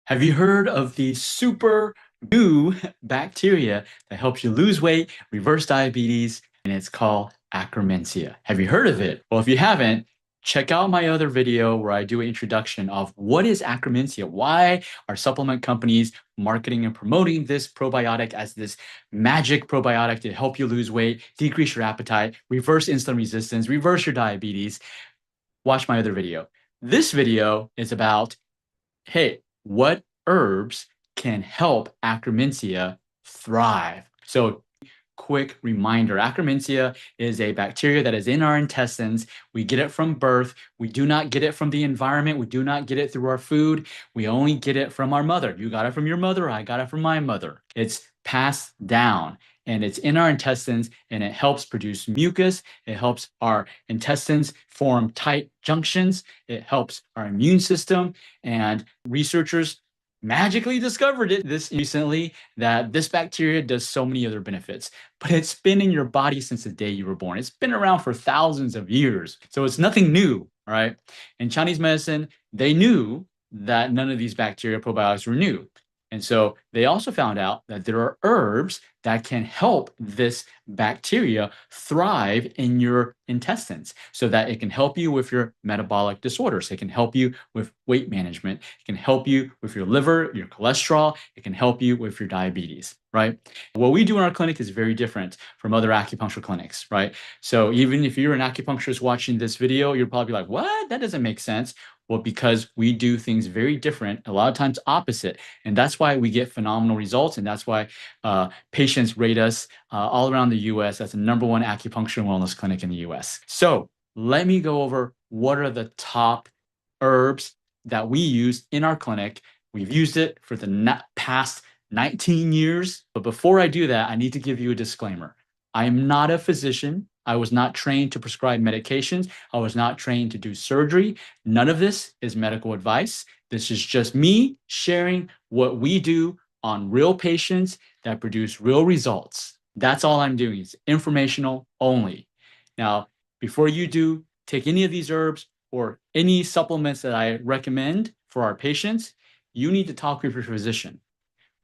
Have you heard of the super new bacteria that helps you lose weight, reverse diabetes, and it's called Akkermansia? Have you heard of it? Well, if you haven't, check out my other video where I do an introduction of what is Akkermansia, why are supplement companies marketing and promoting this probiotic as this magic probiotic to help you lose weight, decrease your appetite, reverse insulin resistance, reverse your diabetes. Watch my other video. This video is about, hey, what herbs can help Akkermansia thrive? So, quick reminder, Akkermansia is a bacteria that is in our intestines. We get it from birth. We do not get it from the environment. We do not get it through our food. We only get it from our mother. You got it from your mother. I got it from my mother. It's passed down and it's in our intestines and it helps produce mucus. It helps our intestines form tight junctions. It helps our immune system, and researchers magically discovered this recently that this bacteria does so many other benefits, but it's been in your body since the day you were born. It's been around for thousands of years. So it's nothing new, all right? In Chinese medicine, they knew that none of these bacteria probiotics were new. And so they also found out that there are herbs that can help this bacteria thrive in your intestines so that it can help you with your metabolic disorders. It can help you with weight management. It can help you with your liver, your cholesterol. It can help you with your diabetes, right? What we do in our clinic is very different from other acupuncture clinics, right? So even if you're an acupuncturist watching this video, you're probably like, what? That doesn't make sense. Well, because we do things very different, a lot of times opposite. And that's why we get phenomenal results. And that's why patients rate us all around the US as the #1 acupuncture and wellness clinic in the US. So let me go over what are the top herbs that we use in our clinic. We've used it for the past 19 years. But before I do that, I need to give you a disclaimer. I am not a physician. I was not trained to prescribe medications. I was not trained to do surgery. None of this is medical advice. This is just me sharing what we do on real patients that produce real results. That's all I'm doing. It's informational only. Now, before you do take any of these herbs or any supplements that I recommend for our patients, you need to talk with your physician.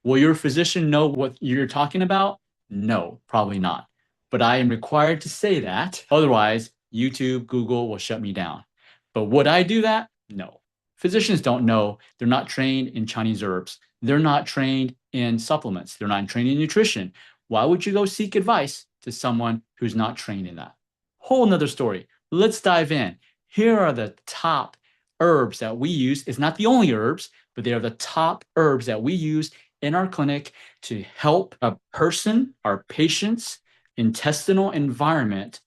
Will your physician know what you're talking about? No, probably not. But I am required to say that. Otherwise, YouTube, Google will shut me down. But would I do that? No. Physicians don't know. They're not trained in Chinese herbs. They're not trained in supplements. They're not trained in nutrition. Why would you go seek advice to someone who's not trained in that? Whole nother story. Let's dive in. Here are the top herbs that we use. It's not the only herbs, but they are the top herbs that we use in our clinic to help a person, our patients, intestinal environment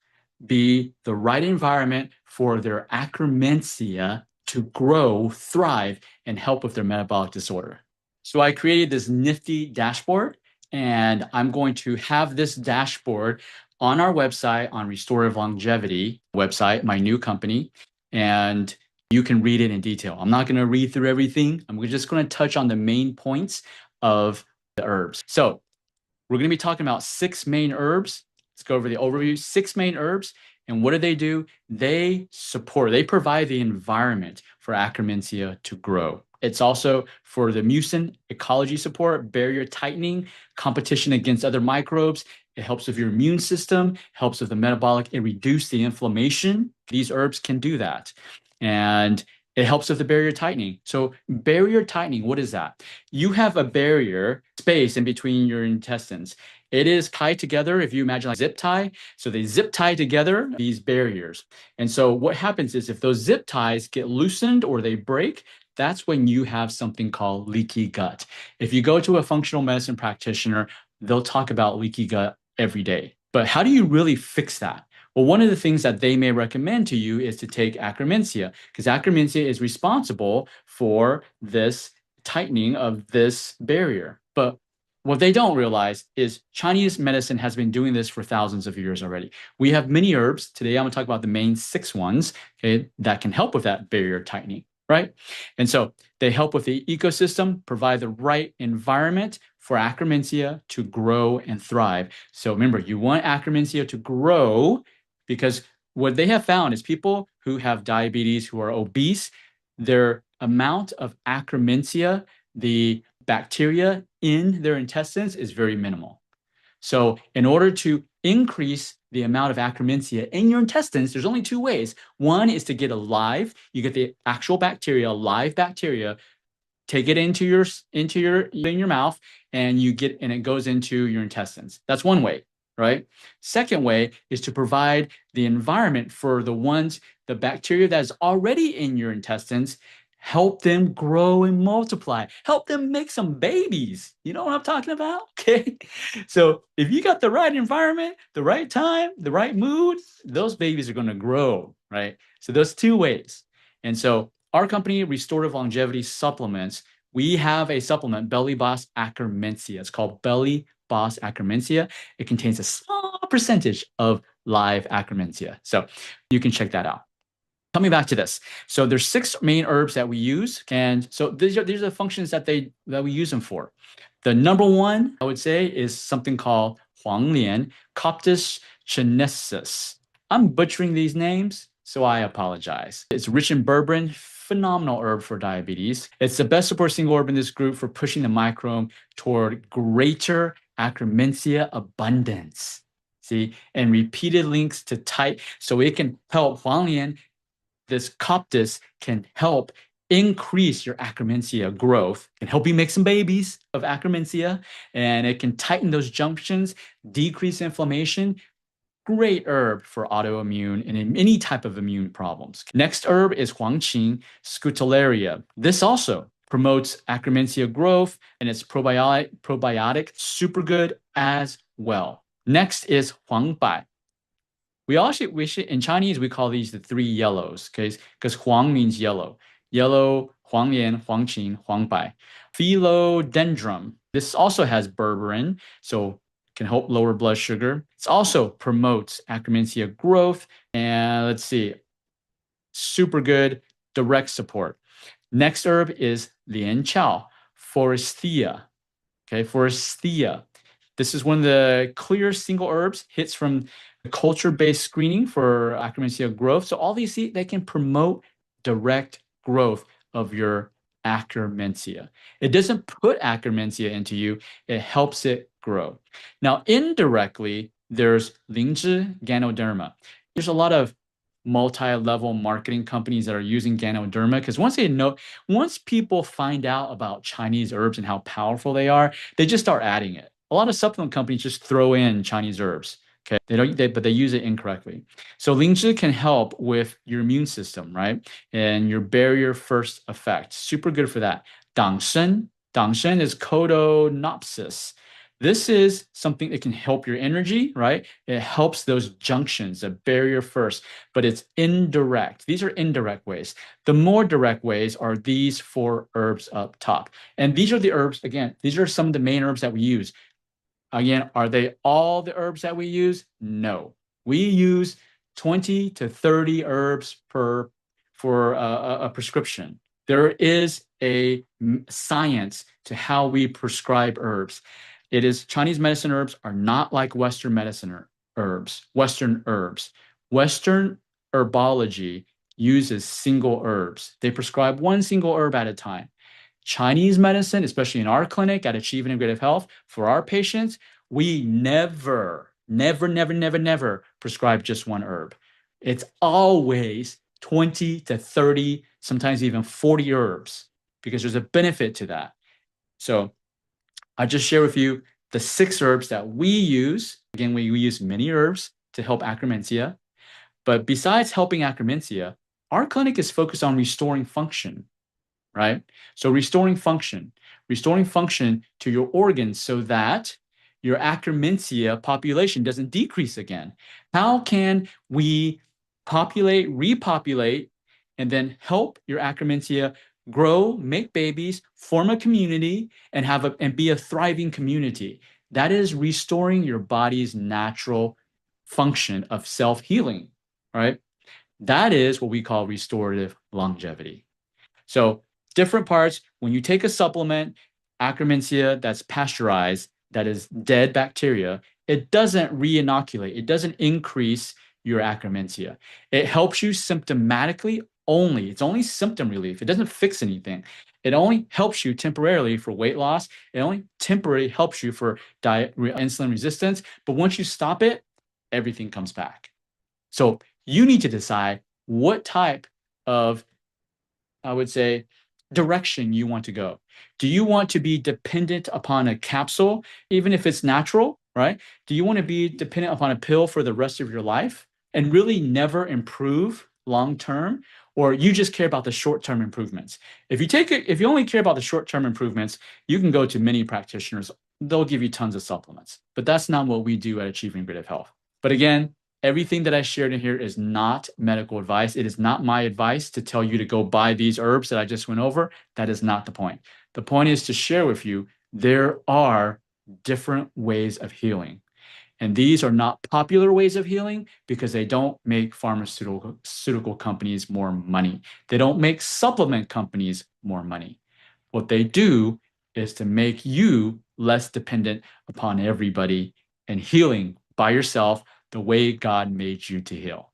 be the right environment for their Akkermansia to grow, thrive, and help with their metabolic disorder. So I created this nifty dashboard, and I'm going to have this dashboard on our website, on Restorative Longevity website, my new company, and you can read it in detail. I'm not going to read through everything. I'm just going to touch on the main points of the herbs. So we're going to be talking about 6 main herbs. Let's go over the overview. 6 main herbs. And what do? They provide the environment for Akkermansia to grow. It's also for the mucin ecology support, barrier tightening, competition against other microbes. It helps with your immune system, helps with the metabolic, and reduce the inflammation. These herbs can do that. And it helps with the barrier tightening. So barrier tightening, what is that? You have a barrier space in between your intestines. It is tied together, if you imagine like zip tie. So they zip tie together these barriers. And so what happens is if those zip ties get loosened or they break, that's when you have something called leaky gut. If you go to a functional medicine practitioner, they'll talk about leaky gut every day. But how do you really fix that? Well, one of the things that they may recommend to you is to take Akkermansia, because Akkermansia is responsible for this tightening of this barrier. But what they don't realize is Chinese medicine has been doing this for thousands of years already. We have many herbs. Today, I'm going to talk about the main 6 ones, okay, that can help with that barrier tightening, right? And so they help with the ecosystem, provide the right environment for Akkermansia to grow and thrive. So remember, you want Akkermansia to grow, because what they have found is people who have diabetes, who are obese, their amount of Akkermansia the bacteria in their intestines is very minimal. So in order to increase the amount of Akkermansia in your intestines, there's only two ways. One is to get you get the actual bacteria, live bacteria, take it into your mouth, and it goes into your intestines. That's one way, right? Second way is to provide the environment for the bacteria that is already in your intestines, help them grow and multiply, help them make some babies. You know what I'm talking about? Okay. So if you got the right environment, the right time, the right mood, those babies are going to grow, right? So those two ways. And so our company, Restorative Longevity Supplements, we have a supplement, Belly Boss Akkermansia. It's called Belly Boss Akkermansia. It contains a small percentage of live Akkermansia. So you can check that out. Coming back to this. So there's 6 main herbs that we use. And so these are the functions that we use them for. The number one, I would say, is something called Huanglian, Coptis chinensis. I'm butchering these names, so I apologize. It's rich in berberine, phenomenal herb for diabetes. It's the best support single herb in this group for pushing the microbiome toward greater Akkermansia abundance. See, and repeated links to type, so it can help Huanglian. This Coptis can help increase your Akkermansia growth, can help you make some babies of Akkermansia, and it can tighten those junctions, decrease inflammation. Great herb for autoimmune and any type of immune problems. Next herb is Huangqin scutellaria. This also promotes Akkermansia growth, and it's probiotic, super good as well. Next is Huangbai. We should in Chinese we call these the 3 yellows, okay? Because Huang means yellow. Yellow, Huanglian, Huangqin, Huangbai. Philodendron. This also has berberine, so can help lower blood sugar. It also promotes Akkermansia growth, and let's see, super good direct support. Next herb is Lian Chao, Forsythia. Okay, Forsythia. This is one of the clear single herbs, hits from culture-based screening for Akkermansia growth. So all these, they can promote direct growth of your Akkermansia. It doesn't put Akkermansia into you, it helps it grow. Now, indirectly, there's Lingzhi Ganoderma. There's a lot of multi-level marketing companies that are using Ganoderma because once people find out about Chinese herbs and how powerful they are, they just start adding it. A lot of supplement companies just throw in Chinese herbs. Okay, but they use it incorrectly. So Lingzhi can help with your immune system, right? And your barrier first effect. Super good for that. Dangshen is Codonopsis. This is something that can help your energy, right? It helps those junctions, the barrier first, but it's indirect. These are indirect ways. The more direct ways are these 4 herbs up top. And these are the herbs, again, these are some of the main herbs that we use. Again, are they all the herbs that we use? No. We use 20 to 30 herbs for a prescription. There is a science to how we prescribe herbs. It is Chinese medicine herbs are not like Western medicine herbs, Western herbs. Western herbology uses single herbs. They prescribe one single herb at a time. Chinese medicine, especially in our clinic at Achieve Integrative Health, for our patients, we never prescribe just one herb. It's always 20 to 30, sometimes even 40 herbs, because there's a benefit to that. So I just share with you the 6 herbs that we use. Again, we use many herbs to help Akkermansia. But besides helping Akkermansia, our clinic is focused on restoring function. Right? So restoring function to your organs so that your Akkermansia population doesn't decrease again. How can we repopulate, and then help your Akkermansia grow, make babies, form a community, and be a thriving community? That is restoring your body's natural function of self-healing, right? That is what we call restorative longevity. So different parts, when you take a supplement, Akkermansia that's pasteurized, that is dead bacteria, it doesn't re-inoculate. It doesn't increase your Akkermansia. It helps you symptomatically It's only symptom relief. It doesn't fix anything. It only helps you temporarily for weight loss. It only temporarily helps you for insulin resistance. But once you stop it, everything comes back. So you need to decide what type of, I would say, direction you want to go. Do you want to be dependent upon a capsule, even if it's natural, right? Do you want to be dependent upon a pill for the rest of your life and really never improve long term? Or you just care about the short-term improvements? If you only care about the short-term improvements, you can go to many practitioners. They'll give you tons of supplements. But that's not what we do at Achieving Creative Health. But again, everything that I shared in here is not medical advice. It is not my advice to tell you to go buy these herbs that I just went over. That is not the point. The point is to share with you there are different ways of healing. And these are not popular ways of healing because they don't make pharmaceutical companies more money. They don't make supplement companies more money. What they do is to make you less dependent upon everybody and healing by yourself the way God made you to heal.